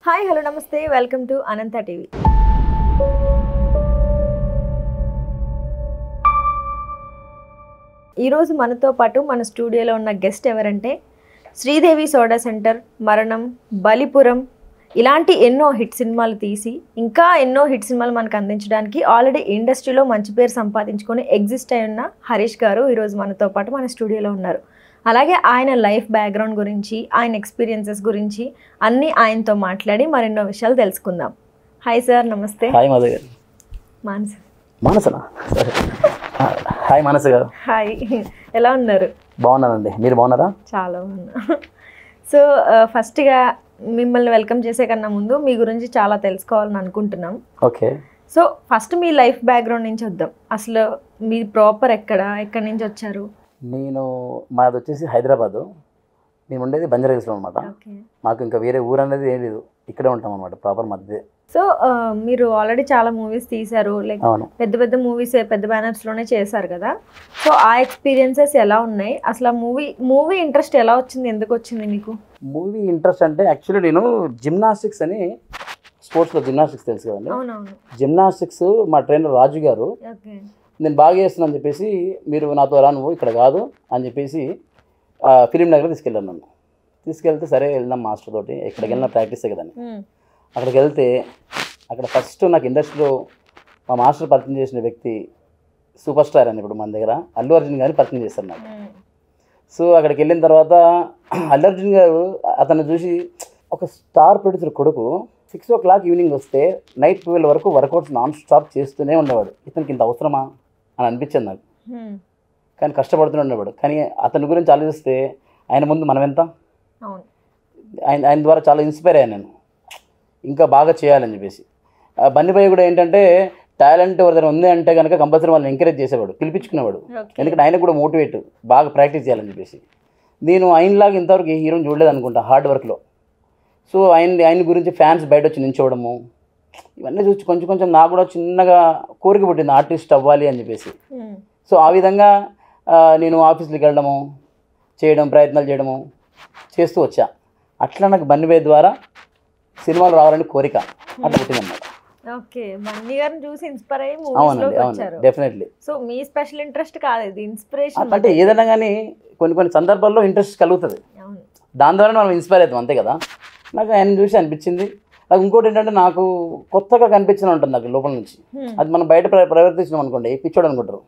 Hi hello నమస్తే welcome to Anantha TV. ఈరోజు మనతో పాటు మన స్టూడియోలో ఉన్న గెస్ట్ ఎవరంటే శ్రీదేవి సోడా సెంటర్, మరణం, బలిపురం ఇలాంటి ఎన్నో హిట్ సినిమాలు తీసి ఇంకా ఎన్నో హిట్ సినిమాలు మనకు అందించడానికి ఆల్రెడీ ఇండస్ట్రీలో మంచి పేరు సంపాదించుకొని ఎగ్జిస్ట్ అయి ఉన్న హరీష్ గారు ఈరోజు మనతో పాటు మన స్టూడియోలో ఉన్నారు. అలాగే ఆయన లైఫ్ బ్యాక్గ్రౌండ్ గురించి, ఆయన ఎక్స్పీరియన్సెస్ గురించి అన్నీ ఆయనతో మాట్లాడి మరెన్నో విషయాలు తెలుసుకుందాం. హాయ్ సార్, నమస్తే. హాయ్ మాధవ్ గారు. మానసనా? హాయ్ మానస గారు. హాయ్, ఎలా ఉన్నారు? బాగున్నానండి, మీరు బాగున్నారా? చాలా బాగున్నా. సో ఫస్ట్గా మిమ్మల్ని వెల్కమ్ చేసే కన్నా ముందు మీ గురించి చాలా తెలుసుకోవాలని అనుకుంటున్నాం. ఓకే. సో ఫస్ట్ మీ లైఫ్ బ్యాక్గ్రౌండ్ నుంచి వద్దాం. అసలు మీ ప్రాపర్ ఎక్కడి నుంచి వచ్చారు? మాది వచ్చేసి హైదరాబాదు. మేము ఉండేది బంజారాహిల్స్లో అనమాట. మాకు ఇంకా వేరే ఊరు అనేది ఏం లేదు, ఇక్కడే ఉంటాం అనమాట, ప్రాపర్ మధ్య. సో మీరు ఆల్రెడీ చాలా మూవీస్ తీశారు, లైక్ పెద్ద పెద్ద మూవీస్ పెద్ద బ్యానర్స్లోనే చేశారు కదా. సో ఆ ఎక్స్పీరియన్సెస్ ఎలా ఉన్నాయి? అసలు మూవీ ఇంట్రెస్ట్ ఎలా వచ్చింది, ఎందుకు వచ్చింది మీకు? మూవీ ఇంట్రెస్ట్ అంటే యాక్చువల్లీ నేను జిమ్నాస్టిక్స్ అని, స్పోర్ట్స్లో జిమ్నాస్టిక్స్ తెలుసు కదండి. జిమ్నాస్టిక్స్ మా ట్రైనర్ రాజు గారు నేను బాగా చేస్తున్నాను అని చెప్పేసి, మీరు నాతో రా, నువ్వు ఇక్కడ కాదు అని చెప్పేసి ఫిలిం నగర్ తీసుకెళ్ళాను. నన్ను తీసుకెళ్తే సరే వెళ్దాం మాస్టర్ తోటి, ఎక్కడికి వెళ్ళినా ప్రాక్టీసే కదండి. అక్కడికి వెళ్తే అక్కడ ఫస్ట్ నాకు ఇండస్ట్రీలో మా మాస్టర్ పరిచయం చేసిన వ్యక్తి సూపర్ స్టార్ అని ఇప్పుడు మన దగ్గర అల్లు అర్జున్ గారిని పరిచయం చేస్తారు నాకు. సో అక్కడికి వెళ్ళిన తర్వాత అల్లు అర్జున్ గారు అతన్ని చూసి, ఒక స్టార్ ప్రొడ్యూసర్ కొడుకు 6 o'clock ఈవినింగ్ వస్తే నైట్ 12 వరకు వర్కౌట్స్ నాన్ స్టాప్ చేస్తూనే ఉండేవాడు. ఇతనికి ఇంత అవసరమా అని అనిపించింది నాకు. కానీ కష్టపడుతూనే ఉండేవాడు. కానీ అతని గురించి ఆలోచిస్తే ఆయన ముందు మనం ఎంత, ఆయన ద్వారా చాలా ఇన్స్పైర్ అయ్యాను నేను, ఇంకా బాగా చేయాలని చెప్పేసి. బన్నీబాయ్ కూడా ఏంటంటే టాలెంట్ ఎవరిదైనా ఉంది అంటే కనుక కంపల్సరీ వాళ్ళని ఎంకరేజ్ చేసేవాడు, పిలిపించుకునేవాడు. ఎందుకంటే ఆయన కూడా మోటివేట్, బాగా ప్రాక్టీస్ చేయాలని చెప్పేసి. నేను ఆయనలాగా ఇంతవరకు ఏ హీరోని చూడలేదు అనుకుంటా హార్డ్ వర్క్లో. సో ఆయన గురించి ఫ్యాన్స్ బయట వచ్చి నించోవడము, ఇవన్నీ చూసి కొంచెం కొంచెం నాకు కూడా చిన్నగా కోరిక పుట్టింది ఆర్టిస్ట్ అవ్వాలి అని చెప్పేసి. సో ఆ విధంగా నేను ఆఫీస్కి వెళ్ళడము, ప్రయత్నాలు చేయడము చేస్తూ వచ్చా. అట్లా నాకు బన్నీబాయ్ ద్వారా సినిమాలు రావాలని కోరిక అట్లా పుట్టిందన్నమాట. ఓకే, బన్నీ గారిని చూసి ఇన్స్పైర్ అయ్యి మూవీస్లోకి వచ్చారు. డెఫినెట్లీ. సో మీ స్పెషల్ ఇంట్రెస్ట్ కాదు ఇది, ఇన్స్పిరేషన్. అంటే ఏదైనా కానీ కొన్ని సందర్భాల్లో ఇంట్రెస్ట్ కలుగుతుంది, దాని ద్వారా మనం ఇన్స్పైర్ అవుతాం, అంతే కదా. నాకు ఆయన చూసి అనిపించింది. నాకు ఇంకోటి ఏంటంటే, నాకు కొత్తగా కనిపించిన ఉంటుంది నాకు లోపల నుంచి. అది మనం బయట ప్రవర్తించినాం అనుకోండి, పిచ్చోడు అనుకుంటారు.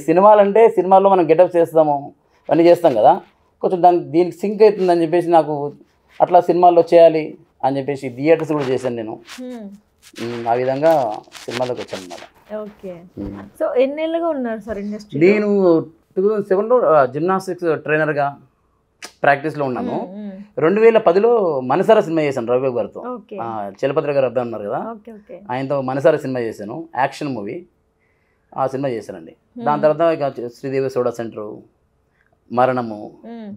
సినిమాలంటే సినిమాల్లో మనం గెటప్ చేస్తాము, అన్నీ చేస్తాం కదా, కొంచెం దీనికి సింక్ అవుతుందని చెప్పేసి నాకు అట్లా సినిమాల్లో చేయాలి అని చెప్పేసి థియేటర్స్ కూడా చేశాను నేను. ఆ విధంగా సినిమాలోకి వచ్చాను అన్నమాట. ఓకే. సో ఎన్నేళ్ళుగా ఉన్నారు సార్ ఇండస్ట్రీ? నేను 2007లో జిమ్నాస్టిక్స్ ట్రైనర్గా ప్రాక్టీస్లో ఉన్నాను. 2010లో మనసారా సినిమా చేశాను రవి గారితో. చలపతి గారు అబ్బాయి ఉన్నారు కదా, ఆయనతో మనసారా సినిమా చేశాను, యాక్షన్ మూవీ. ఆ సినిమా చేశానండి. దాని తర్వాత ఇక శ్రీదేవి సోడా సెంటరు, మరణము,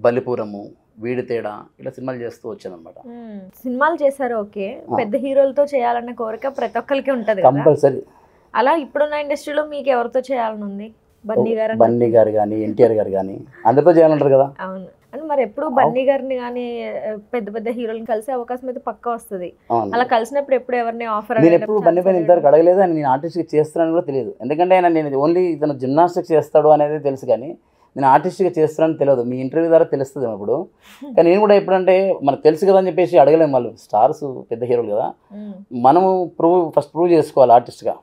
బలిపురము, వీడి తేడా, ఇట్లా సినిమాలు చేస్తూ వచ్చాను అనమాట. సినిమాలు చేశారు, ఓకే. పెద్ద హీరోలతో చేయాలన్న కోరిక ప్రతి ఒక్కరికి ఉంటుంది కంపల్సరీ. అలా ఇప్పుడున్న ఇండస్ట్రీలో మీకు ఎవరితో చేయాలని ఉంది? బన్నీ గారు కానీ, ఎన్టీఆర్ గారు కానీ, అందరితో చేయాలంటారు కదా. అవును. అంటే మరి ఎప్పుడు బన్నీ గారిని కానీ పెద్ద పెద్ద హీరోలను కలిసే అవకాశం అయితే పక్కా వస్తుంది. అలా కలిసినప్పుడు ఎప్పుడు ఎవరిని ఆఫర్? నేను ఎప్పుడు బన్నీ పైన ఇంతవరకు అడగలేదు, అని నేను ఆర్టిస్ట్గా చేస్తున్నాను కూడా తెలియదు. ఎందుకంటే నేను ఓన్లీ ఇతను జిమ్నాస్టిక్స్ చేస్తాడు అనేది తెలుసు, కానీ నేను ఆర్టిస్ట్గా చేస్తున్నాను తెలియదు. మీ ఇంటర్వ్యూ ద్వారా తెలుస్తుంది ఇప్పుడు. కానీ నేను కూడా ఎప్పుడంటే మనకు తెలుసు కదా అని చెప్పేసి అడగలేము. వాళ్ళు స్టార్స్, పెద్ద హీరోలు కదా, మనము ఫస్ట్ ప్రూవ్ చేసుకోవాలి. ఆర్టిస్ట్గా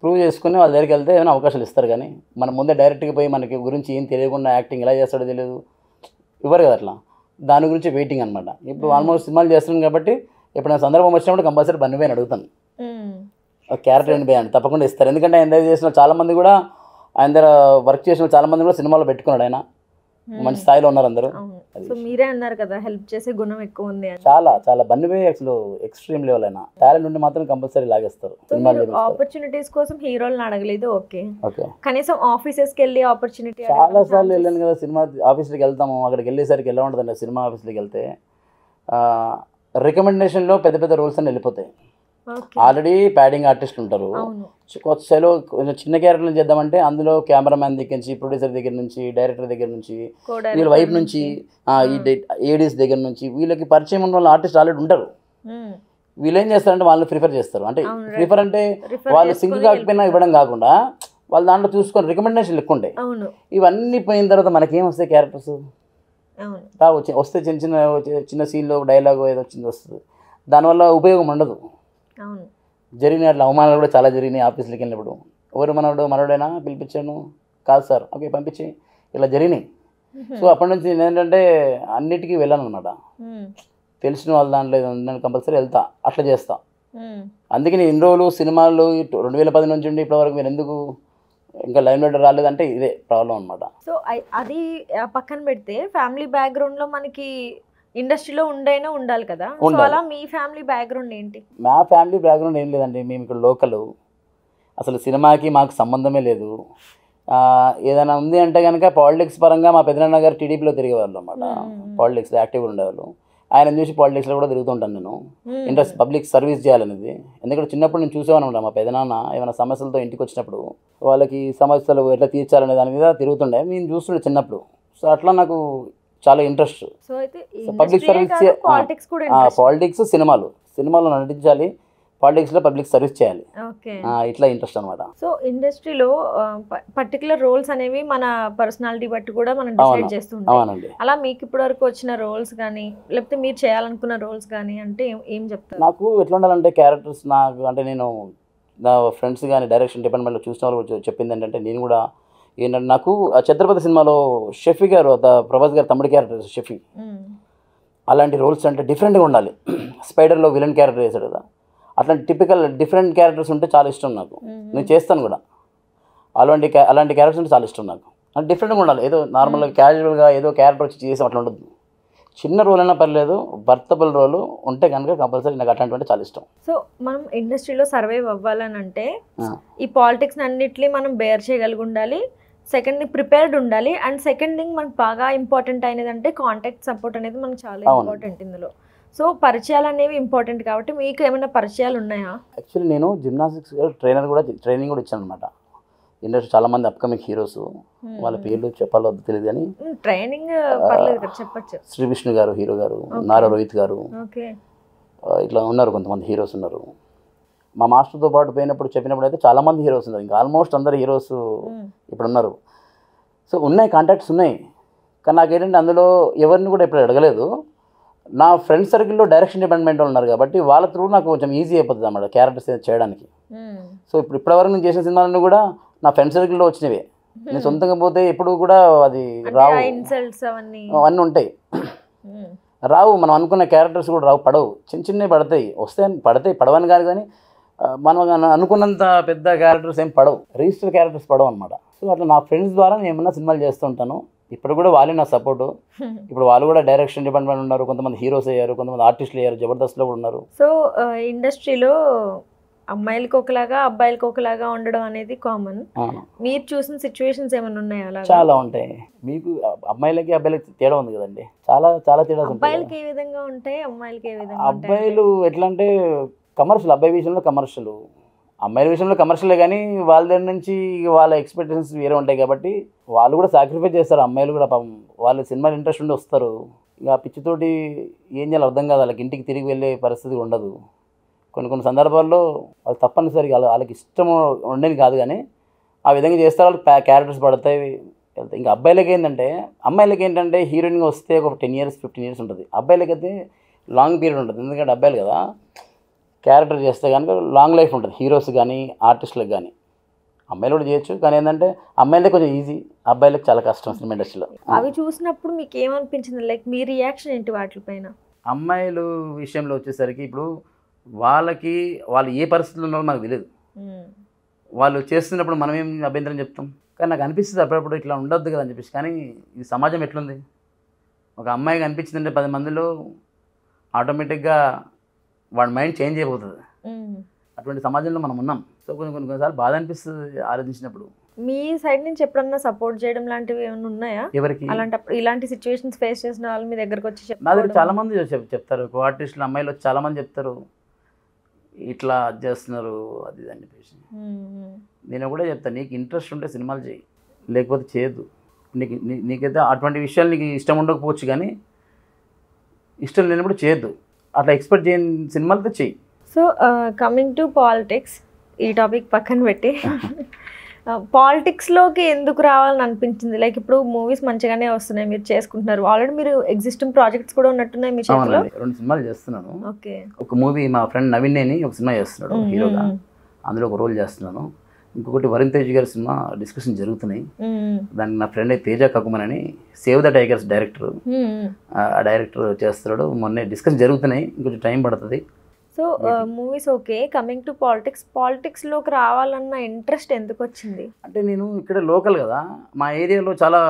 ప్రూవ్ చేసుకుని వాళ్ళ దగ్గరికి వెళ్తే ఏమైనా అవకాశాలు ఇస్తారు. కానీ మనం ముందే డైరెక్ట్గా పోయి మనకి గురించి ఏం తెలియకుండా యాక్టింగ్ ఎలా చేస్తాడో తెలియదు, ఇవ్వరు కదా. అట్లా దాని గురించి వెయిటింగ్ అనమాట. ఇప్పుడు ఆల్మోస్ట్ సినిమాలు చేస్తున్నాను కాబట్టి ఎప్పుడైనా సందర్భం వచ్చినప్పుడు కంపల్సరీ బన్నీ బాయ్ అడుగుతాను, క్యారెక్టర్ ఏంటి బాయ్ అంటే తప్పకుండా ఇస్తారు. ఎందుకంటే ఆయన దగ్గర చేసిన చాలామంది కూడా, ఆయన దగ్గర వర్క్ చేసిన చాలామంది కూడా సినిమాలో పెట్టుకున్నాడు. ఆయన మంచి స్థాయిలో ఉన్నారు అందరూ. సో మీరే అన్నారు కదా హెల్ప్ చేసే గుణం ఎక్కువ ఉంది. చాలా బన్నీ బాయ్ అసలు ఎక్స్ట్రీమ్ లెవెల్. అయినా టాలెంట్ ఉండి మాత్రం కంపల్సరీ లాగేస్తారు. ఆపర్చునిటీస్ కోసం హీరోలను అడగలేదు, ఓకే. కనీసం ఆఫీసెస్కి వెళ్ళి ఆపర్చునిటీ చాలా సార్లు వెళ్ళాను కదా. సినిమా ఆఫీస్కి వెళ్తాము, అక్కడికి వెళ్ళేసరికి ఎలా ఉంటుందండి, సినిమా ఆఫీస్కి వెళ్తే రికమెండేషన్లో పెద్ద పెద్ద రోల్స్ అని వెళ్ళిపోతాయి. ఆల్రెడీ ప్యాడింగ్ ఆర్టిస్ట్ ఉంటారు. కొత్తలో కొంచెం చిన్న క్యారెక్టర్లు చేద్దామంటే అందులో కెమెరామ్యాన్ దగ్గర నుంచి, ప్రొడ్యూసర్ దగ్గర నుంచి, డైరెక్టర్ దగ్గర నుంచి, వీళ్ళ వైపు నుంచి, ఈ ఏడీస్ దగ్గర నుంచి వీళ్ళకి పరిచయం ఉన్న వాళ్ళు ఆర్టిస్ట్ ఆల్రెడీ ఉంటారు. వీళ్ళు ఏం చేస్తారంటే వాళ్ళు ప్రిఫర్ చేస్తారు, అంటే ప్రిఫర్ అంటే వాళ్ళు సింక్ కాకపోయినా ఇవ్వడం కాకుండా వాళ్ళు దాంట్లో చూసుకొని రికమెండేషన్లు ఎక్కువ ఉంటాయి. ఇవన్నీ పోయిన తర్వాత మనకేం వస్తాయి క్యారెక్టర్స్ వస్తే చిన్న చిన్న చిన్న సీన్లో డైలాగ్ ఏదో వచ్చింది వస్తుంది, దానివల్ల ఉపయోగం ఉండదు. జరిగిన అట్లా అవమానాలు కూడా చాలా జరిగినాయి. ఆఫీస్కి వెళ్ళినప్పుడు ఎవరు మనోడైనా పిలిపించాను, కాదు సార్ ఓకే పంపించి ఇలా జరిగినాయి. సో అప్పటి నుంచి నేను ఏంటంటే అన్నిటికీ వెళ్ళాను అనమాట. తెలిసిన వాళ్ళ దాంట్లో నేను కంపల్సరీ వెళ్తా, అట్లా చేస్తా. అందుకే నేను ఇన్ని రోజులు సినిమాలు 2010 నుంచి ఉండి ఇప్పటివరకు మీరు ఎందుకు ఇంకా లైమ్ లైట్ రాలేదంటే ఇదే ప్రాబ్లం అనమాట. సో అది పక్కన పెడితే ఫ్యామిలీ బ్యాక్గ్రౌండ్లో మనకి ఇండస్ట్రీలో ఉండాలి కదా, అలా మీ ఫ్యామిలీ బ్యాక్గ్రౌండ్ ఏంటి? మా ఫ్యామిలీ బ్యాక్గ్రౌండ్ ఏం లేదండి, మేము ఇక్కడ లోకల్, అసలు సినిమాకి మాకు సంబంధమే లేదు. ఏదైనా ఉంది అంటే కనుక పాలిటిక్స్ పరంగా మా పెద్దనాన్న గారు టీడీపీలో తిరిగేవాళ్ళు అనమాట, పాలిటిక్స్లో యాక్టివ్గా ఉండేవాళ్ళు. ఆయన చూసి పాలిటిక్స్లో కూడా తిరుగుతుంటాను నేను, ఇంట్రెస్ట్ పబ్లిక్ సర్వీస్ చేయాలనేది. ఎందుకంటే చిన్నప్పుడు నేను చూసేవాను అనమాట, మా పెద్దనాన్న ఏమైనా సమస్యలతో ఇంటికి వచ్చినప్పుడు వాళ్ళకి సమస్యలు ఎట్లా తీర్చాలనే దాని మీద తిరుగుతుండే, నేను చూస్తుండే చిన్నప్పుడు. సో అట్లా నాకు చాలా ఇంట్రెస్ట్. పబ్లిక్ సర్వీస్, పాలిటిక్స్, సినిమాలో నటించాలి, పాలిటిక్స్లో పబ్లిక్ సర్వీస్ చేయాలి, ఇట్లా ఇంట్రెస్ట్ అనమాట. సో ఇండస్ట్రీలో పర్టికులర్ రోల్స్ అనేవి మన పర్సనాలిటీ బట్టి కూడా మనం డిసైడ్ చేస్తుంటాం. అలా మీకు ఇప్పటి వరకు వచ్చిన రోల్స్ కానీ లేకపోతే మీరు చేయాలనుకున్న రోల్స్ కానీ అంటే ఏం చెప్తారు? నాకు ఎట్లా ఉండాలంటే క్యారెక్టర్స్ నాకు అంటే నేను నా ఫ్రెండ్స్ కానీ డైరెక్షన్ డిపార్ట్మెంట్లో చూసిన వాళ్ళు చెప్పింది ఏంటంటే, నేను కూడా ఏంటంటే నాకు ఛత్రపతి సినిమాలో షఫీ గారు ప్రభాస్ గారు తమ్ముడి క్యారెక్టర్ షఫీ, అలాంటి రోల్స్ అంటే డిఫరెంట్గా ఉండాలి. స్పైడర్లో విలన్ క్యారెక్టర్ చేశాడు కదా, అట్లాంటి టిపికల్ డిఫరెంట్ క్యారెక్టర్స్ ఉంటే చాలా ఇష్టం నాకు, నేను చేస్తాను కూడా. అలాంటి క్యారెక్టర్స్ ఉంటే చాలా ఇష్టం నాకు, అంటే డిఫరెంట్గా ఉండాలి. ఏదో నార్మల్గా క్యాజువల్గా ఏదో క్యారెక్టర్ వచ్చి చేసి అట్లా ఉండదు. చిన్న రోల్ అయినా పర్లేదు, బర్తబుల్ రోల్ ఉంటే కనుక కంపల్సరీ నాకు అట్లాంటి చాలా ఇష్టం. సో మనం ఇండస్ట్రీలో సర్వైవ్ అవ్వాలని అంటే ఈ పాలిటిక్స్ అన్నిటిని మనం బేర్ చేయగలిగి ఉండాలి, సెకండ్ థింగ్ ప్రిపేర్డ్ ఉండాలి, అండ్ సెకండ్ థింగ్ మనకు బాగా ఇంపార్టెంట్ అనేది అంటే కాంటాక్ట్ సపోర్ట్ అనేది మనకు చాలా ఇంపార్టెంట్ ఇందులో. సో పరిచయాలు అనేవి ఇంపార్టెంట్ కాబట్టి మీకు ఏమైనా పరిచయాలు ఉన్నాయా? యాక్చువల్లీ నేను జిమ్నాస్టిక్స్ ట్రైనింగ్ కూడా ఇచ్చాను అనమాట. ఇండస్ట్రీ చాలా మంది అప్కమింగ్ హీరోస్, వాళ్ళ పేర్లు చెప్పాలో తెలియదు కానీ ట్రైనింగ్ చెప్పచ్చు. శ్రీ విష్ణు గారు హీరో గారు, నారా రోహిత్ గారు, ఇట్లా ఉన్నారు కొంతమంది హీరోస్ ఉన్నారు. మా మాస్టర్తో పాటు పోయినప్పుడు చెప్పినప్పుడు అయితే చాలా మంది హీరోస్ ఉన్నారు, ఇంకా ఆల్మోస్ట్ అందరు హీరోస్ ఇప్పుడు ఉన్నారు. సో ఉన్నాయి, కాంటాక్ట్స్ ఉన్నాయి, కానీ నాకేంటంటే అందులో ఎవరిని కూడా ఇప్పుడు అడగలేదు. నా ఫ్రెండ్ సర్కిల్లో డైరెక్షన్ డిపార్ట్మెంట్ ఉన్నారు కాబట్టి వాళ్ళ త్రూ నాకు కొంచెం ఈజీ అయిపోతుంది అన్నమాట క్యారెక్టర్స్ చేయడానికి. సో ఇప్పటివరకు నేను చేసిన సినిమాలన్నీ కూడా నా ఫ్రెండ్ సర్కిల్లో వచ్చినవే, నేను సొంతంగా పోతే ఎప్పుడు కూడా అది రావు, అవన్నీ ఉంటాయి రావు. మనం అనుకున్న క్యారెక్టర్స్ కూడా రావు, పడవు, చిన్న చిన్నవి పడతాయి, పడతాయి పడవని కాదు కానీ మనం అనుకున్నంత పెద్ద క్యారెక్టర్స్ ఏం పడవు, రిజిస్టర్ క్యారెక్టర్స్ పడవు అనమాట. సో అట్లా నా ఫ్రెండ్స్ ద్వారా నేను ఏమన్నా సినిమాలు చేస్తుంటాను. ఇప్పుడు కూడా వాళ్ళే నా సపోర్టు, ఇప్పుడు వాళ్ళు కూడా డైరెక్షన్ డిపార్ట్మెంట్ ఉన్నారు, కొంతమంది హీరోస్ అయ్యారు, కొంతమంది ఆర్టిస్టులు అయ్యారు, జబర్దస్త్లో కూడా ఉన్నారు. సో ఇండస్ట్రీలో అమ్మాయిలకి ఒకలాగా అబ్బాయిలకి ఒకలాగా ఉండడం అనేది కామన్. మీరు చూసిన సిచ్యువేషన్స్ ఏమైనా ఉన్నాయా? అలా చాలా ఉంటాయి. మీకు అమ్మాయిలకి అబ్బాయిలకి తేడా ఉంది కదండి, చాలా చాలా తేడా. అబ్బాయిలకి ఏ విధంగా ఉంటాయి, అమ్మాయిలకి ఏ విధంగా? అబ్బాయిలు ఎట్లా అంటే కమర్షియల్, అబ్బాయి విషయంలో కమర్షియల్, అమ్మాయిల విషయంలో కమర్షియలే, కానీ వాళ్ళ దగ్గర నుంచి వాళ్ళ ఎక్స్పెక్టేషన్స్ వేరే ఉంటాయి కాబట్టి వాళ్ళు కూడా సాక్రిఫైస్ చేస్తారు. అమ్మాయిలు కూడా పాపం వాళ్ళు సినిమాలు ఇంట్రెస్ట్ ఉండి వస్తారు, ఇక పిచ్చితోటి ఏం చేయాలో అర్థం కాదు, వాళ్ళకి ఇంటికి తిరిగి వెళ్ళే పరిస్థితి ఉండదు. కొన్ని సందర్భాల్లో వాళ్ళు తప్పనిసరిగా వాళ్ళకి ఇష్టం ఉండేది కాదు, కానీ ఆ విధంగా చేస్తారు, వాళ్ళకి క్యారెక్టర్స్ పడతాయి వెళ్తాయి. ఇంకా అబ్బాయిలకి ఏంటంటే, అమ్మాయిలకి ఏంటంటే హీరోయిన్గా వస్తే ఒక 10 years 15 years ఉంటుంది, అబ్బాయిలకైతే లాంగ్ పీరియడ్ ఉంటుంది. ఎందుకంటే అబ్బాయిలు కదా, క్యారెక్టర్ చేస్తే కనుక లాంగ్ లైఫ్ ఉంటుంది హీరోస్ కానీ ఆర్టిస్టులకు కానీ. అమ్మాయిలు కూడా చేయొచ్చు, కానీ ఏంటంటే అమ్మాయిలే కొంచెం ఈజీ, అబ్బాయిలకు చాలా కష్టం సినిమా ఇండస్ట్రీలో. అవి చూసినప్పుడు మీకు ఏమనిపించింది, లైక్ మీ రియాక్షన్ ఏంటి వాటిపైన? అమ్మాయిలు విషయంలో వచ్చేసరికి ఇప్పుడు వాళ్ళు ఏ పరిస్థితుల్లో ఉన్నారో మనకు తెలియదు, వాళ్ళు చేస్తున్నప్పుడు మనం ఏం అభ్యంతరం చెప్తాం, కానీ నాకు అనిపిస్తుంది అప్పుడప్పుడు ఇట్లా ఉండొద్దు కదా అని చెప్పేసి. కానీ ఈ సమాజం ఎట్లుంది, ఒక అమ్మాయికి అనిపించిందంటే 10 మందిలో ఆటోమేటిక్గా వాడి మైండ్ చేంజ్ అయిపోతుంది. అటువంటి సమాజంలో మనం ఉన్నాం. సో కొన్నిసార్లు బాధ అనిపిస్తుంది ఆలోచించినప్పుడు. మీ సైడ్ నుంచి ఎప్పుడన్నా సపోర్ట్ చేయడం లాంటివి ఏమైనా ఉన్నాయా? ఎవరికి? అలాంటప్పుడు ఇలాంటి సిచ్యువేషన్స్ ఫేస్ చేసిన వాళ్ళు మీ దగ్గరకు వచ్చి నా దగ్గర చాలా మంది చెప్తారు, ఆర్టిస్టులు అమ్మాయిలు వచ్చి చాలా మంది చెప్తారు ఇట్లా చేస్తున్నారు అది అని చెప్పేసి. నేను కూడా చెప్తాను, నీకు ఇంట్రెస్ట్ ఉంటే సినిమాలు చేయి, లేకపోతే చేయొద్దు. నీకైతే అటువంటి విషయాలు నీకు ఇష్టం ఉండకపోవచ్చు, కానీ ఇష్టం లేనప్పుడు చేయొద్దు. అట్లా ఎక్స్పెక్ట్ చేయని సినిమాలతో చెయ్యి. సో కమింగ్ టు పాలిటిక్స్, ఈ టాపిక్ పక్కన పెట్టి పాలిటిక్స్లోకి ఎందుకు రావాలని అనిపించింది? లైక్ ఇప్పుడు మూవీస్ మంచిగానే వస్తున్నాయి, మీరు చేసుకుంటున్నారు, ఆల్రెడీ మీరు ఎగ్జిస్టింగ్ ప్రాజెక్ట్స్ కూడా ఉన్నట్టున్నాయి మీ చేతిలో. 2 సినిమాలు చేస్తున్నాను. ఓకే. ఒక మూవీ మా ఫ్రెండ్ నవీన్ అని ఒక సినిమా చేస్తున్నాడు హీరోగా, అందులో ఒక రోల్ చేస్తున్నాను. ఇంకొకటి వరుణ్ తేజ్ గారి సినిమా డిస్కషన్ జరుగుతున్నాయి. దానికి నా ఫ్రెండ్ తేజ కకుమన్ అని సేవ్ ద టైగర్స్ డైరెక్టర్, ఆ డైరెక్టర్ చేస్తున్నాడు. మొన్నే డిస్కషన్ జరుగుతున్నాయి, ఇంకొంచెం టైం పడుతుంది. So movies okay, coming to పాలిటిక్స్లోకి రావాలన్న ఇంట్రెస్ట్ ఎందుకు వచ్చింది? అంటే నేను ఇక్కడ లోకల్ కదా, మా ఏరియాలో చాలా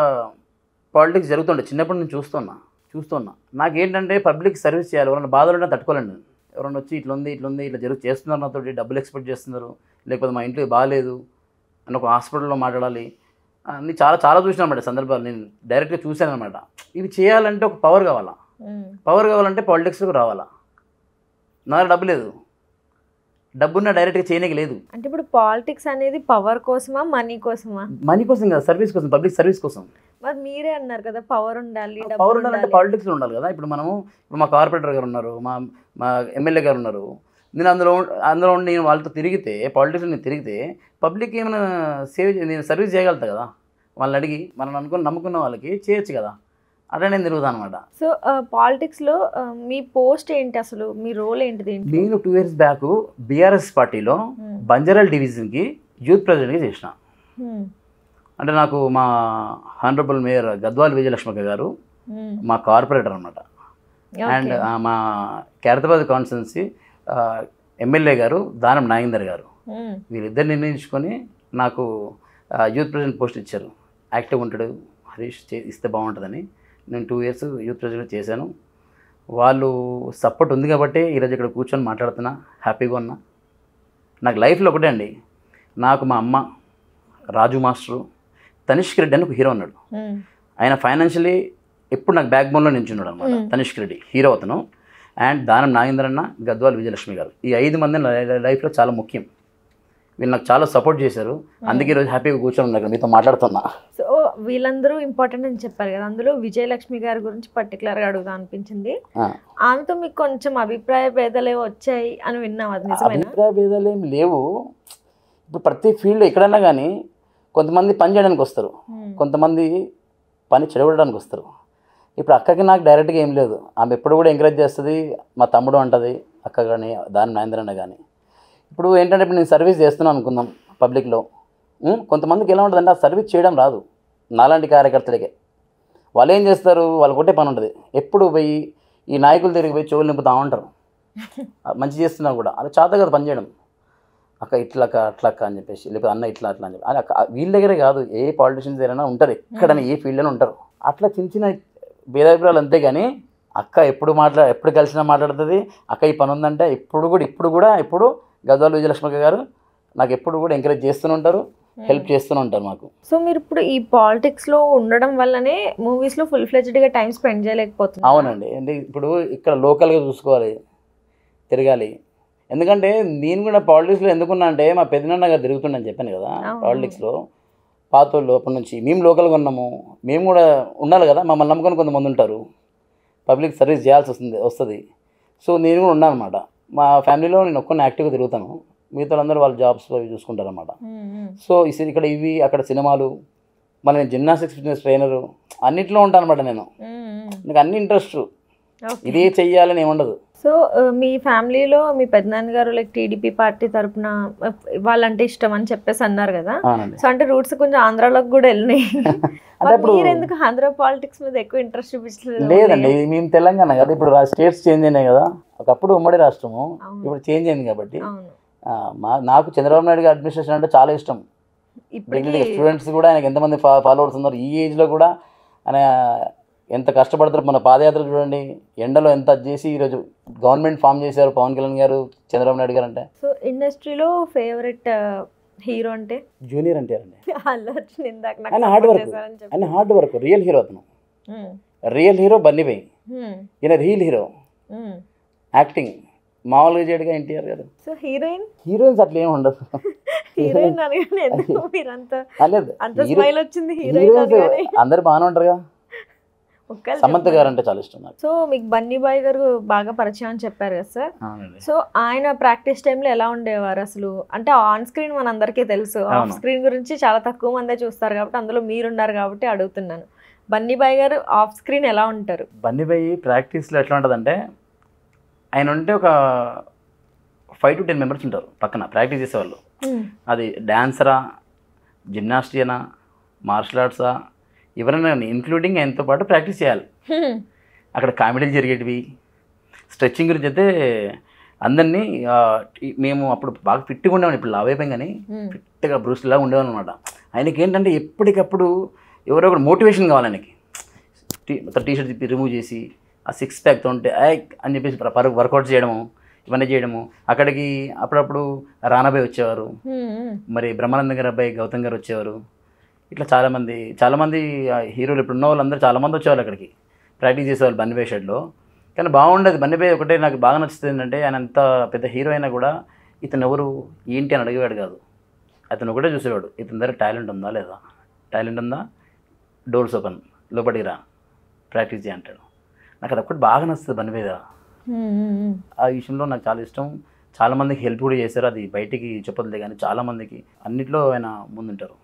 పాలిటిక్స్ జరుగుతుండే, చిన్నప్పటి నుంచి చూస్తున్నా. నాకేంటంటే పబ్లిక్ సర్వీస్ చేయాలి, ఎవరైనా బాధలు ఉంటే తట్టుకోలేండి. ఎవరైనా వచ్చి ఇట్లా ఉంది ఇలా చేస్తున్నారు, నాతో డబ్బులు ఎక్స్పెక్ట్ చేస్తున్నారు, లేకపోతే మా ఇంట్లో బాగాలేదు అని ఒక హాస్పిటల్లో మాట్లాడాలి అన్నీ చాలా చూసినా అన్నమాట సందర్భాలు. నేను డైరెక్ట్గా చూశాను అనమాట. ఇవి చేయాలంటే ఒక పవర్ కావాలంటే పాలిటిక్స్లోకి రావాలా. నా డబ్బు లేదు, డబ్బున్న డైరెక్ట్గా చేయడానికి లేదు. అంటే ఇప్పుడు పాలిటిక్స్ అనేది పవర్ కోసమా, మనీ కోసమా? మనీ కోసం కదా, సర్వీస్ కోసం, పబ్లిక్ సర్వీస్ కోసం. మరి మీరే అన్నారు కదా పవర్ ఉండాలి, పవర్ ఉండాలంటే పాలిటిక్స్లో ఉండాలి కదా. ఇప్పుడు మా కార్పొరేటర్ గారు ఉన్నారు, మా ఎమ్మెల్యే గారు ఉన్నారు. నేను అందులో నేను వాళ్ళతో తిరిగితే, పాలిటిక్స్లో నేను తిరిగితే పబ్లిక్ ఏమైనా నేను సర్వీస్ చేయగలుగుతా కదా. వాళ్ళని అడిగి మనం నమ్ముకున్న వాళ్ళకి చేయొచ్చు కదా, అట్లా నేను తిరుగుతాను అనమాట. సో పాలిటిక్స్లో మీ పోస్ట్ ఏంటి, అసలు మీ రోల్ ఏంటిది? నేను 2 years బ్యాక్ బీఆర్ఎస్ పార్టీలో బంజారాల్ డివిజన్కి యూత్ ప్రెసిడెంట్గా చేసిన. అంటే నాకు మా హానరబుల్ మేయర్ గద్వాల్ విజయలక్ష్మి గారు మా కార్పొరేటర్ అనమాట. అండ్ మా ఖైరతాబాద్ కాన్స్టిట్యున్సీ ఎమ్మెల్యే గారు దానం నాగేందర్ గారు, వీళ్ళిద్దరు నిర్ణయించుకొని నాకు యూత్ ప్రెసిడెంట్ పోస్ట్ ఇచ్చారు. యాక్టివ్ ఉంటాడు హరీష్, ఇస్తే బాగుంటుందని నేను 2 years యూత్ ప్రెసిడెంట్ చేశాను. వాళ్ళు సపోర్ట్ ఉంది కాబట్టి ఈరోజు ఇక్కడ కూర్చొని మాట్లాడుతున్నా, హ్యాపీగా ఉన్నా. నాకు లైఫ్లో ఒకటే అండి, నాకు మా అమ్మ, రాజు మాస్టరు, తనిష్క్ రెడ్డి అని ఒక హీరో ఉన్నాడు. ఆయన ఫైనాన్షియలీ ఎప్పుడు నాకు బ్యాక్ బోన్లో నించున్నాడు అనమాట. తనిష్క్ రెడ్డి హీరో అతను. అండ్ దానం నాగేంద్ర అన్న, గద్వాల్ విజయలక్ష్మి గారు, ఈ 5 మంది లైఫ్లో చాలా ముఖ్యం. వీళ్ళు నాకు చాలా సపోర్ట్ చేశారు. అందుకే ఈరోజు హ్యాపీగా కూర్చొని ఉన్నా మీతో మాట్లాడుతున్నా. సో వీళ్ళందరూ ఇంపార్టెంట్ అని చెప్పారు కదా, అందులో విజయలక్ష్మి గారి గురించి పర్టికులర్గా అడుగుదా అనిపించింది. ఆమెతో మీకు కొంచెం అభిప్రాయ భేదాలు వచ్చాయి అని విన్నాం, అది నిజమేనా? అభిప్రాయ భేదాలు ఏమి లేవు. ఇప్పుడు ప్రతి ఫీల్డ్ ఎక్కడన్నా కానీ కొంతమంది పని చేయడానికి వస్తారు, కొంతమంది పని చెడగొట్టడానికి వస్తారు. ఇప్పుడు అక్కకి నాకు డైరెక్ట్గా ఏం లేదు, ఆమె ఎప్పుడు కూడా ఎంకరేజ్ చేస్తుంది. మా తమ్ముడు అంటుంది, అక్క కానీ దాని మహేంద్రన్న కానీ. ఇప్పుడు ఏంటంటే ఇప్పుడు నేను సర్వీస్ చేస్తున్నాను అనుకుందాం పబ్లిక్లో, కొంతమందికి ఎలా ఉంటుందంటే ఆ సర్వీస్ చేయడం రాదు. నాలాంటి కార్యకర్తలకే వాళ్ళు ఏం చేస్తారు, వాళ్ళు కొట్టే పని ఉంటుంది. ఎప్పుడు పోయి ఈ నాయకులు తిరిగి పోయి చెవులు నింపుతా ఉంటారు, మంచి చేస్తున్నా కూడా అది చేత కదా పని చేయడం. అక్క ఇట్లక్క అట్లక్క అని చెప్పేసి, లేకపోతే అన్న ఇట్లా అట్లా అని చెప్పి, అక్క వీళ్ళ దగ్గరే కాదు, ఏ పాలిటిషియన్స్ దగ్గరైనా ఉంటారు, ఎక్కడైనా ఏ ఫీల్డ్లోనే ఉంటారు. అట్లా చిన్న చిన్న భేదాభిప్రాయాలు అంతే. కానీ అక్క ఎప్పుడు కలిసినా మాట్లాడుతుంది. అక్క ఈ పని ఉందంటే ఇప్పుడు కూడా గద్వాల్ విజయలక్ష్మి గారు నాకు ఎప్పుడు కూడా ఎంకరేజ్ చేస్తూనే ఉంటారు, హెల్ప్ చేస్తూనే ఉంటారు మాకు. సో మీరు ఇప్పుడు ఈ పాలిటిక్స్లో ఉండడం వల్లనే మూవీస్లో ఫుల్ ఫ్లెడ్జ్డ్గా టైం స్పెండ్ చేయలేకపోతున్నారు? అవునండి. అంటే ఇప్పుడు ఇక్కడ లోకల్గా చూసుకోవాలి, తిరగాలి. ఎందుకంటే నేను కూడా పాలిటిక్స్లో ఎందుకున్నా అంటే మా పెద్దనాన్న గారు తిరుగుతుండని చెప్పాను కదా. పాలిటిక్స్లో పాతోళ్ళు అప్పటి నుంచి మేము లోకల్గా ఉన్నాము, మేము కూడా ఉండాలి కదా. మమ్మల్ని నమ్ముకొని కొంతమంది ఉంటారు, పబ్లిక్ సర్వీస్ చేయాల్సి వస్తుంది. సో నేను కూడా ఉన్నాను అనమాట. మా ఫ్యామిలీలో నేను ఒక్కరిని యాక్టివ్గా తిరుగుతాను, మిగతా అందరూ వాళ్ళ జాబ్స్ అవి చూసుకుంటారు అనమాట. సో ఇక్కడ ఇవి అక్కడ సినిమాలు, మళ్ళీ నేను జిమ్నాస్టిక్స్ ఫిట్నెస్ ట్రైనరు, అన్నింటిలో ఉంటాను అనమాట. నాకు అన్ని ఇంట్రెస్ట్, ఇదే చెయ్యాలని ఏముండదు. సో మీ ఫ్యామిలీలో మీ పెద్దనాన్నగారు లైక్ టీడీపీ పార్టీ తరపున వాళ్ళంటే ఇష్టం అని చెప్పేసి అన్నారు కదా. సో అంటే రూట్స్ కొంచెం ఆంధ్రాలోకి కూడా వెళ్ళినాయి. మీరు ఎందుకు ఆంధ్ర పాలిటిక్స్ మీద ఎక్కువ ఇంట్రెస్ట్ చూపించలేదు? లేదండి, మేము తెలంగాణ కదా, ఇప్పుడు స్టేట్స్ చేంజ్ అయినాయి కదా. ఒకప్పుడు ఉమ్మడి రాష్ట్రము, ఇప్పుడు చేంజ్ అయింది కాబట్టి. నాకు చంద్రబాబు నాయుడు గారి అడ్మినిస్ట్రేషన్ అంటే చాలా ఇష్టం. స్టూడెంట్స్ కూడా ఆయనకి ఎంతమంది ఫాలోవర్స్ ఉన్నారు, ఈ ఏజ్లో కూడా ఆయన ఎంత కష్టపడతారు. మన పాదయాత్ర చూడండి, ఎండలో ఎంత చేసి ఈరోజు గవర్నమెంట్ ఫామ్ చేశారు పవన్ కళ్యాణ్ గారు, చంద్రబాబు నాయుడు గారు. అంటే సో ఇండస్ట్రీలో ఫేవరెట్ హీరో అంటే జూనియర్ ఎన్టీఆర్ అండి. ఆయన హార్డ్ వర్క్ రియల్ హీరో. అతను రియల్ హీరో బన్నీ భాయ్, ఈయన రియల్ హీరో. యాక్టింగ్ మామూలుగా చేయడుగా ఎన్టీఆర్ గారు. సో హీరోయిన్స్ అట్లా ఏమి ఉండదు. అందరు బాగానే ఉంటారుగా. సమంత గారు అంటే చాలా ఇష్టం నాకు. సో మీకు బన్నీ బాయ్ గారు బాగా పరిచయం అని చెప్పారు కదా సార్. అవునండి. సో ఆయన ప్రాక్టీస్ టైంలో ఎలా ఉండేవారు అసలు? అంటే ఆన్ స్క్రీన్ మనందరికీ తెలుసు, ఆఫ్ స్క్రీన్ గురించి చాలా తక్కువ మందే చూస్తారు కాబట్టి అందులో మీరున్నారు కాబట్టి అడుగుతున్నాను. బన్నీ బాయ్ గారు ఆఫ్ స్క్రీన్ ఎలా ఉంటారు? బన్నీ బాయ్ ప్రాక్టీస్లో ఎట్లా ఉంటుందంటే, ఆయన ఉంటే ఒక 5 to 10 మెంబర్స్ ఉంటారు పక్కన ప్రాక్టీస్ చేసేవాళ్ళు. అది డాన్సరా, జిమ్నాస్టియనా, మార్షల్ ఆర్ట్సా, ఎవరైనా ఇంక్లూడింగ్ ఆయనతో పాటు ప్రాక్టీస్ చేయాలి. అక్కడ కామెడీలు జరిగేటివి, స్ట్రెచ్చింగ్ గురించి అయితే అందరినీ మేము అప్పుడు బాగా ఫిట్గా ఉండేవాళ్ళం. ఇప్పుడు లావ్ అయిపోయాం కానీ ఫిట్గా బ్రూస్లా ఉండేవాళ్ళం అనమాట. ఆయనకి ఏంటంటే ఎప్పటికప్పుడు ఎవరో ఒకటి మోటివేషన్ కావాలి ఆయనకి. మొత్తం టీషర్ట్ తిప్పి రిమూవ్ చేసి ఆ 6 ప్యాక్తో ఉంటే అని చెప్పేసి వర్కౌట్ చేయడము, ఇవన్నీ చేయడము. అక్కడికి అప్పుడప్పుడు రానాబాయ్ వచ్చేవారు, మరి బ్రహ్మానందం గారి అబ్బాయి గౌతమ్ గారు వచ్చేవారు. ఇట్లా చాలామంది హీరోలు ఇప్పుడు ఉన్న వాళ్ళందరూ చాలామంది వచ్చేవాళ్ళు అక్కడికి ప్రాక్టీస్ చేసేవాళ్ళు బన్నీ బాయ్ షెడ్లో. కానీ బాగుండేది. బన్నీ బాయ్ ఒకటే నాకు బాగా నచ్చుతుంది ఏంటంటే, ఆయన అంత పెద్ద హీరో అయినా కూడా ఇతను ఎవరు ఏంటి అని అడిగేవాడు కాదు. అతను ఒకటే చూసేవాడు, ఇతని దగ్గర టాలెంట్ ఉందా లేదా, టాలెంట్ ఉందా, డోర్స్ ఓపెన్, లోపలికి రా, ప్రాక్టీస్ చేయ అంటాడు. నాకు అది ఒక్కటి బాగా నచ్చుతుంది బన్నీ బాయ్. ఆ విషయంలో నాకు చాలా ఇష్టం. చాలామందికి హెల్ప్ కూడా చేశారు, అది బయటికి చెప్పదులే కానీ చాలామందికి అన్నిట్లో ఆయన ముందుంటారు.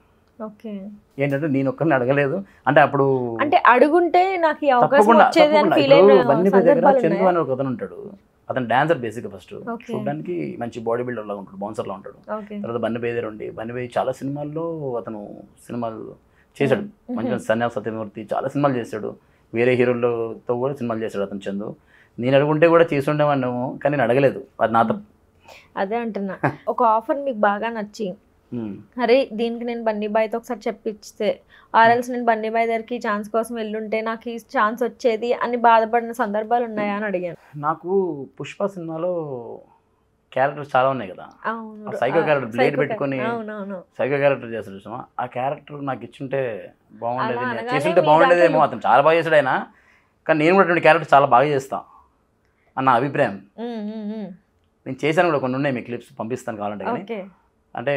ఓకే. ఏంటంటే నేను ఒక్కరిని అడగలేదు, అంటే అప్పుడు అంటే అడుగుంటే నాకు ఈ అవకాశం వచ్చేది అని ఫీల్ అయిన బన్నీ బాయ్ దగ్గర చందు అని ఒక అతను ఉంటాడు. అతను డాన్సర్ బేసిక్గా. ఫస్ట్ చూడడానికి మంచి బాడీ బిల్డర్ లాగా ఉంటాడు, బౌన్సర్ లా ఉంటాడు. తర్వాత బన్నీ బాయ్ దగ్గర ఉండి బన్నీ బాయ్ చాలా సినిమాల్లో సినిమాలు చేశాడు. మంచి సన్యాసి సత్యమూర్తి చాలా సినిమాలు చేశాడు. వేరే హీరోలతో కూడా సినిమాలు చేశాడు అతను చందు. నేను అడుగుంటే కూడా చేసి ఉండేవాడినేమో, కానీ నేను అడగలేదు, అది నా తప్పు. అదే అంటున్నా. ఒక ఆఫర్ మీకు బాగా నచ్చి అరే దీనికి నేను బన్నీ బాయ్తో ఒకసారి చెప్పించితే, ఆర్ఎల్స్ నేను బన్నీ బాయ్ దగ్గరికి ఛాన్స్ కోసం వెళ్ళుంటే నాకు ఈ ఛాన్స్ వచ్చేది అని బాధపడిన సందర్భాలు ఉన్నాయా అని అడిగాను. నాకు పుష్ప సినిమాలో క్యారెక్టర్స్ చాలా ఉన్నాయి కదా, సైకో క్యారెక్టర్ బ్లేడ్ పెట్టుకొని సైకో క్యారెక్టర్ చేస్తాడు చూసామా, ఆ క్యారెక్టర్ నాకు ఇచ్చుంటే బాగుండేది, చేస్తుంటే బాగుండేదేమో. అతను చాలా బాగా చేశాడు ఆయన, కానీ నేను కూడా అటువంటి క్యారెక్టర్ చాలా బాగా చేస్తాను అన్న అభిప్రాయం. నేను చేశాను కూడా, కొన్ని ఉన్నాయి, మీ క్లిప్స్ పంపిస్తాను కావాలంటే. కానీ అంటే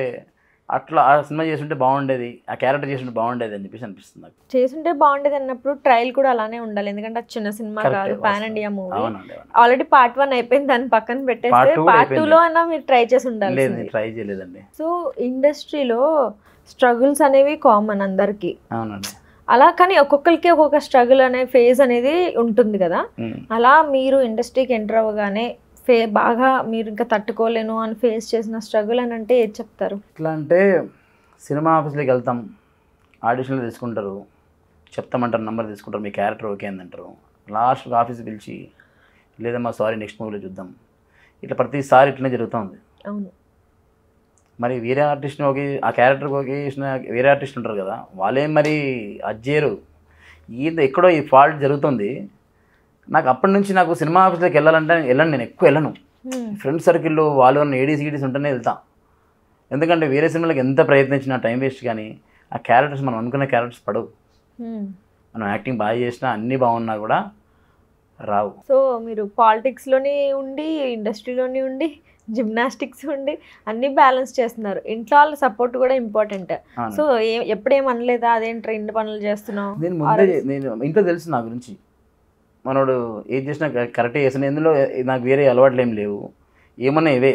అట్లా ఆ సినిమా చేస్తుంటే బాగుండేది, ఆ క్యారెక్టర్ చేస్తుంటే బాగుండేది అని చెప్పేసి అనిపిస్తుంది నాకు. చేస్తుంటే బాగుండేది అన్నప్పుడు ట్రయల్ కూడా అలానే ఉండాలి, ఎందుకంటే అది చిన్న సినిమా కాదు, pan India movie. Already part 1 అయిపోయింది, దాన్ని పక్కన పెట్టేస్తే పార్ట్ 2లో అయినా మీరు ట్రై చేసి ఉండాలి. ట్రై చేయలేదండి. సో ఇండస్ట్రీలో స్ట్రగుల్స్ అనేవి కామన్ అందరికి. అవునండి. అలా కానీ ఒక్కొక్కరికి ఒక్కొక్క స్ట్రగుల్ అనే ఫేజ్ అనేది ఉంటుంది కదా. అలా మీరు ఇండస్ట్రీకి ఎంటర్ అవ్వగానే బాగా మీరు ఇంకా తట్టుకోలేను అని ఫేస్ చేసిన స్ట్రగుల్ అని అంటే ఏది చెప్తారు? ఎట్లా అంటే, సినిమా ఆఫీస్లోకి వెళ్తాం, ఆడిషన్లు తీసుకుంటారు, చెప్తామంటారు, నెంబర్ తీసుకుంటారు, మీ క్యారెక్టర్ ఓకే అంటారు. లాస్ట్ ఆఫీస్కి పిలిచి లేదమ్మా సారీ నెక్స్ట్ మూవీలో చూద్దాం, ఇట్లా ప్రతిసారి ఇట్లనే జరుగుతుంది. అవును. మరి వేరే ఆర్టిస్ట్ని ఓకే, ఆ క్యారెక్టర్కి ఓకే చేసిన వేరే ఆర్టిస్ట్ ఉంటారు కదా, వాళ్ళేం మరి అది చేయరు. ఎక్కడో ఈ ఫాల్ట్ జరుగుతుంది. నాకు అప్పటి నుంచి నాకు సినిమా ఆఫీస్లోకి వెళ్ళాలంటే నేను ఎక్కువ వెళ్ళను. ఫ్రెండ్ సర్కిల్లో వాళ్ళు ఏడీసీ గీడీసీ ఉంటేనే వెళ్తాను. ఎందుకంటే వేరే సినిమాలకు ఎంత ప్రయత్నించినా టైం వేస్ట్, కానీ ఆ క్యారెక్టర్స్ మనం అనుకున్న క్యారెక్టర్స్ పడవు. మనం యాక్టింగ్ బాగా చేసినా అన్నీ బాగున్నా కూడా రావు. సో మీరు పాలిటిక్స్లోని ఉండి, ఇండస్ట్రీలోని ఉండి, జిమ్నాస్టిక్స్ ఉండి అన్నీ బ్యాలెన్స్ చేస్తున్నారు. ఇంట్లో వాళ్ళ సపోర్ట్ కూడా ఇంపార్టెంట్. సో ఎప్పుడేమనలేదా అదేంటి ఇన్ని పనులు చేస్తున్నావు? నేను ఇంట్లో తెలుసు నా గురించి, మనోడు ఏది చేసినా కరెక్ట్గా చేసిన, ఇందులో నాకు వేరే అలవాట్లు ఏం లేవు. ఏమన్నా ఇవే,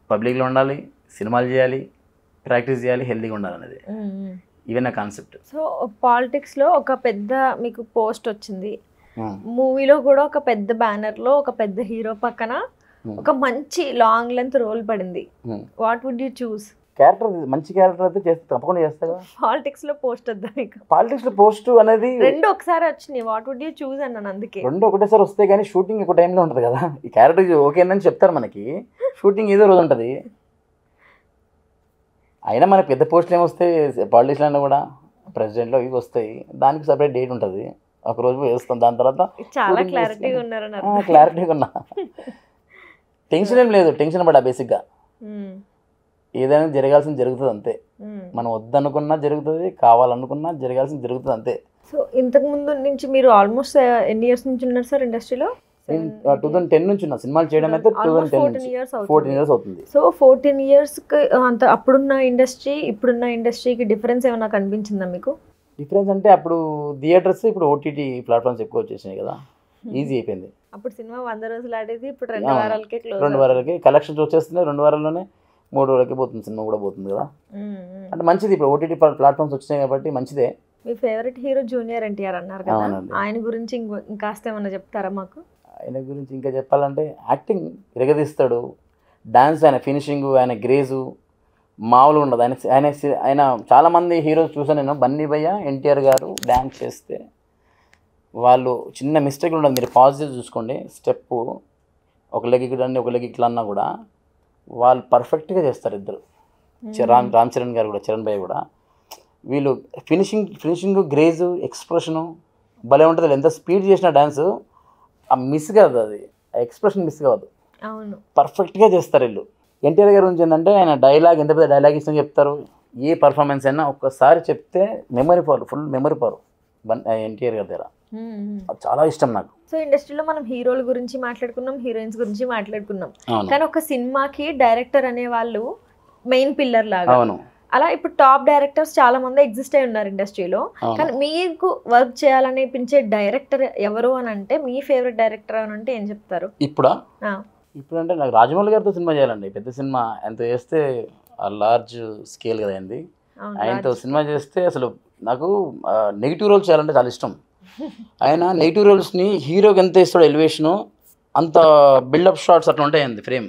పబ్లిక్లో ఉండాలి, సినిమాలు చేయాలి, ప్రాక్టీస్ చేయాలి, హెల్తీగా ఉండాలనేది ఇవే నా కాన్సెప్ట్. సో పాలిటిక్స్లో ఒక పెద్ద మీకు పోస్ట్ వచ్చింది, మూవీలో కూడా ఒక పెద్ద బ్యానర్లో ఒక పెద్ద హీరో పక్కన ఒక మంచి లాంగ్ లెంత్ రోల్ పడింది. What would you choose? Character మంచి క్యారెక్టర్ అయితే చేస్తే తప్పకుండా చేస్తా కదా. పాలిటిక్స్లో పోస్ట్ వద్దా మీకు? పాలిటిక్స్లో పోస్ట్ అనేది రెండు ఒకసారి వచ్చినాయి, వాట్ వుడ్ యూ చూస్ అన్నాను. అందుకే రెండు ఒకటేసారి వస్తే కానీ షూటింగ్ ఒక టైంలో ఉంటుంది కదా. ఈ క్యారెక్టర్ ఓకేనని చెప్తారు మనకి, షూటింగ్ ఏదో రోజు ఉంటుంది. అయినా మనకి పెద్ద పోస్టులు ఏమొస్తాయి పాలిటిక్స్లో కూడా, ప్రెసిడెంట్లో ఇవి వస్తాయి, దానికి సపరేట్ డేట్ ఉంటుంది, ఒక రోజు వేస్తాం. దాని తర్వాత చాలా క్లారిటీగా ఉన్నారని. క్లారిటీగా ఉన్నా, టెన్షన్ ఏం లేదు, టెన్షన్ పడా. బేసిక్గా ఏదైనా జరగాల్సింది జరుగుతుంది అంతే. మనం వద్దనుకున్నా జరుగుతుంది, కావాలనుకున్నా జరగాల్సింది జరుగుతుంది అంతే. సో ఇంతకు ముందు నుంచి మీరు ఆల్మోస్ట్ ఎన్ని ఇయర్స్ నుంచి ఉన్నారు సార్ ఇండస్ట్రీలో? 2010 నుంచి ఉన్నా. సినిమాలు చేయడం అయితే 14 ఇయర్స్ అవుతుంది. సో 14 ఇయర్స్కి అంత అప్పుడున్న ఇండస్ట్రీ ఇప్పుడున్న ఇండస్ట్రీకి డిఫరెన్స్ ఏమైనా కనిపించిందా మీకు? డిఫరెన్స్ అంటే అప్పుడు థియేటర్స్, ఇప్పుడు ఓటీటీ ప్లాట్ఫామ్స్ ఎక్కువ వచ్చేసినాయి కదా, ఈజీ అయిపోయింది. అప్పుడు సినిమా 100 రోజులు ఆడేది, ఇప్పుడు 2 వారాలకే క్లోజ్. 2 వారాలకి కలెక్షన్స్ వచ్చేస్తున్నాయి, 2 వారాల్లోనే 3 రోజులకి పోతుంది సినిమా కూడా పోతుంది కదా. అంటే మంచిది, ఇప్పుడు ఓటీటీ ప్లాట్ఫామ్స్ వచ్చినాయి కాబట్టి మంచిదే. మీ ఫేవరెట్ హీరో జూనియర్ ఎన్టీఆర్ అన్నారు కదా, ఆయన గురించి ఇంకాస్త ఏమన్నా చెప్తారా మాకు? ఆయన గురించి ఇంకా చెప్పాలంటే యాక్టింగ్ ఇరగదీస్తాడు, డాన్స్, ఆయన ఫినిషింగ్, ఆయన గ్రేజు మామూలు ఉండదు. ఆయన చాలామంది హీరోస్ చూసాను నేను, బన్నీ భయ్య, ఎన్టీఆర్ గారు డ్యాన్స్ చేస్తే వాళ్ళు చిన్న మిస్టేక్ ఉండదు. మీరు పాజిటివ్ చూసుకోండి, స్టెప్పు ఒక లెగ్ ఇక్కడ ఒక లెగ్ ఇట్లా అన్నా కూడా వాళ్ళు పర్ఫెక్ట్గా చేస్తారు ఇద్దరు. రామ్ చరణ్ గారు కూడా, చరణ్ భయ్య కూడా, వీళ్ళు ఫినిషింగ్ గ్రేజు ఎక్స్ప్రెషను భలే ఉంటుంది. ఎంత స్పీడ్ చేసిన డ్యాన్స్ ఆ మిస్ కాదు, అది ఆ ఎక్స్ప్రెషన్ మిస్ కాదు, అవును, పర్ఫెక్ట్గా చేస్తారు వీళ్ళు. ఎన్టీఆర్ గారి గురించి ఏంటంటే ఆయన డైలాగ్ ఎంత పెద్ద డైలాగ్ ఇష్టం చెప్తారు, ఏ పర్ఫార్మెన్స్ అయినా ఒక్కసారి చెప్తే ఫుల్ మెమరీ పవర్ ఎన్టీఆర్ గారి దగ్గర. చాలా ఇష్టం నాకు. సో ఇండస్ట్రీలో మనం హీరోల గురించి మాట్లాడుకున్నాం, హీరోయిన్స్ గురించి మాట్లాడుకున్నాం, కానీ ఒక సినిమాకి డైరెక్టర్ అనే వాళ్ళు మెయిన్ పిల్లర్ లాగా. అవును. అలా ఇప్పుడు టాప్ డైరెక్టర్స్ చాలా మంది ఎగ్జిస్ట్ అయి ఉన్నారు ఇండస్ట్రీలో, కానీ మీకు వర్క్ చేయాలనిపించే డైరెక్టర్ ఎవరు అని అంటే, మీ ఫేవరెట్ డైరెక్టర్ అని అంటే ఏం చెప్తారు? ఇప్పుడంటే నాకు రాజమౌళి గారితో సినిమా చేయాలండి. పెద్ద సినిమా ఎంత చేస్తే లార్జ్ స్కేల్ కదా అయింది, ఆయనతో సినిమా చేస్తే అసలు నాకు నెగిటివ్ రోల్స్ చేయాలంటే చాలా ఇష్టం. ఆయన నెగిటివ్ రోల్స్ని హీరోకి ఎంత ఇస్తాడో ఎలివేషను, అంత బిల్డప్ షాట్స్ అట్లా ఉంటాయండి ఫ్రేమ్.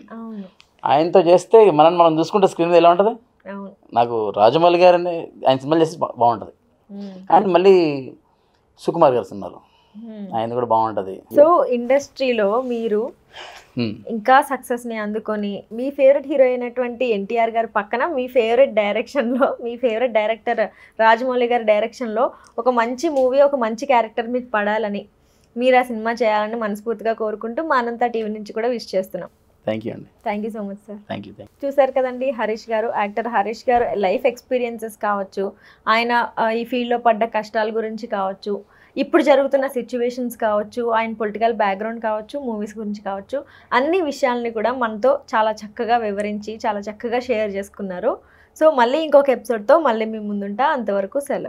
ఆయనతో చేస్తే మనం చూసుకుంటే స్క్రీన్ మీద ఎలా ఉంటుంది. నాకు రాజమౌళి గారిని ఆయన సినిమాలు చేస్తే బాగుంటుంది. అండ్ మళ్ళీ సుకుమార్ గారి సినిమాలు ఆయన కూడా బాగుంటుంది. సో ఇండస్ట్రీలో మీరు ఇంకా సక్సెస్ని అందుకొని మీ ఫేవరెట్ హీరో అయినటువంటి ఎన్టీఆర్ గారి పక్కన మీ ఫేవరెట్ డైరెక్షన్లో, మీ ఫేవరెట్ డైరెక్టర్ రాజమౌళి గారి డైరెక్షన్లో ఒక మంచి మూవీ, ఒక మంచి క్యారెక్టర్ మీకు పడాలని, మీరు ఆ సినిమా చేయాలని మనస్ఫూర్తిగా కోరుకుంటూ మా అనంత టీవీ నుంచి కూడా విష్ చేస్తున్నాం. థ్యాంక్ యూ అండి. Thank you so much sir. Thank you. చూసారు కదండి, హరీష్ గారు, యాక్టర్ హరీష్ గారు లైఫ్ ఎక్స్పీరియన్సెస్ కావచ్చు, ఆయన ఈ ఫీల్డ్లో పడ్డ కష్టాల గురించి కావచ్చు, ఇప్పుడు జరుగుతున్న సిచ్యువేషన్స్ కావచ్చు, ఆయన పొలిటికల్ బ్యాక్గ్రౌండ్ కావచ్చు, మూవీస్ గురించి కావచ్చు, అన్ని విషయాల్ని కూడా మనతో చాలా చక్కగా వివరించి చాలా చక్కగా షేర్ చేసుకున్నారు. సో మళ్ళీ ఇంకొక ఎపిసోడ్తో మళ్ళీ మీ ముందుంటా. అంతవరకు సెలవు.